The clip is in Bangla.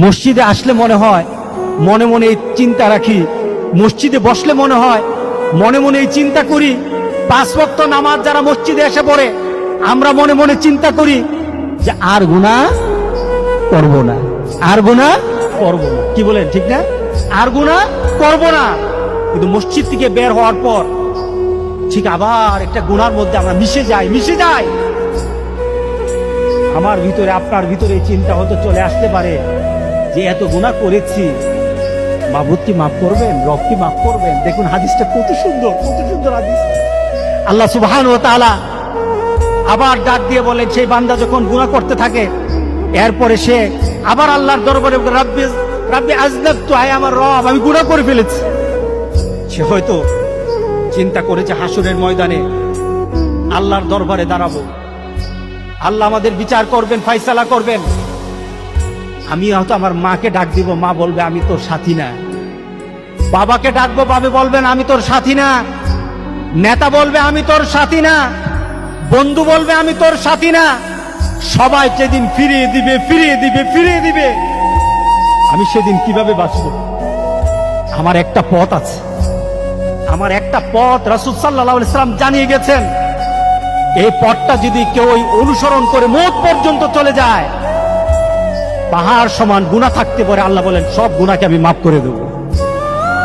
মসজিদে আসলে মনে হয় মনে মনে এই চিন্তা রাখি, মসজিদে বসলে মনে হয় মনে মনে এই চিন্তা করি, 5 ওয়াক্ত নামাজ যারা মসজিদে এসে পড়ে আমরা মনে মনে চিন্তা করি যে আর গুনাহ করব না, আর গুনাহ করব না। কি বলেন, ঠিক না? আর গুনাহ করব না। কিন্তু মসজিদ থেকে বের হওয়ার পর ঠিক আবার একটা গুনার মধ্যে আমরা মিশে যাই। আমার ভিতরে আপনার ভিতরে এই চিন্তা হয়তো চলে আসতে পারে যে এত গুনাহ করেছি, মাবুদ কি মাফ করবেন, রব কি মাফ করবেন? দেখুন হাদিসটা কত সুন্দর হাদিস। আল্লাহ সুবহানাহু ওয়া তাআলা আবার ডাক দিয়ে বলেন, সেই বান্দা যখন গুনাহ করতে থাকে এরপরে সে আবার আল্লাহর দরবারে রাব্বি আযনাবতু, আয় আমার রব আমি গুনাহ করে ফেলেছি। সে হয়তো চিন্তা করেছে হাসরের ময়দানে আল্লাহর দরবারে দাঁড়াবো, আল্লাহ আমাদের বিচার করবেন, ফয়সালা করবেন। আমি হয়তো আমার মাকে ডাক দিব, মা বলবে আমি তোর সাথী না। বাবাকে ডাকবো, বাবা বলবেন আমি তোর সাথী না। নেতা বলবে আমি তোর সাথী না। বন্ধু বলবে আমি তোর সাথী না। সবাই যেদিন ফিরিয়ে দিবে, আমি সেদিন কিভাবে বাঁচবো? আমার একটা পথ আছে, আমার একটা পথ রাসূল সাল্লাল্লাহু আলাইহি ওয়াসাল্লাম জানিয়ে গেছেন। এই পথটা যদি কেউ অনুসরণ করে মওত পর্যন্ত চলে যায়, পাহাড় সমান গুনাহ থাকতে পারে, আল্লাহ বলেন সব গুনাহকে আমি মাফ করে দেব।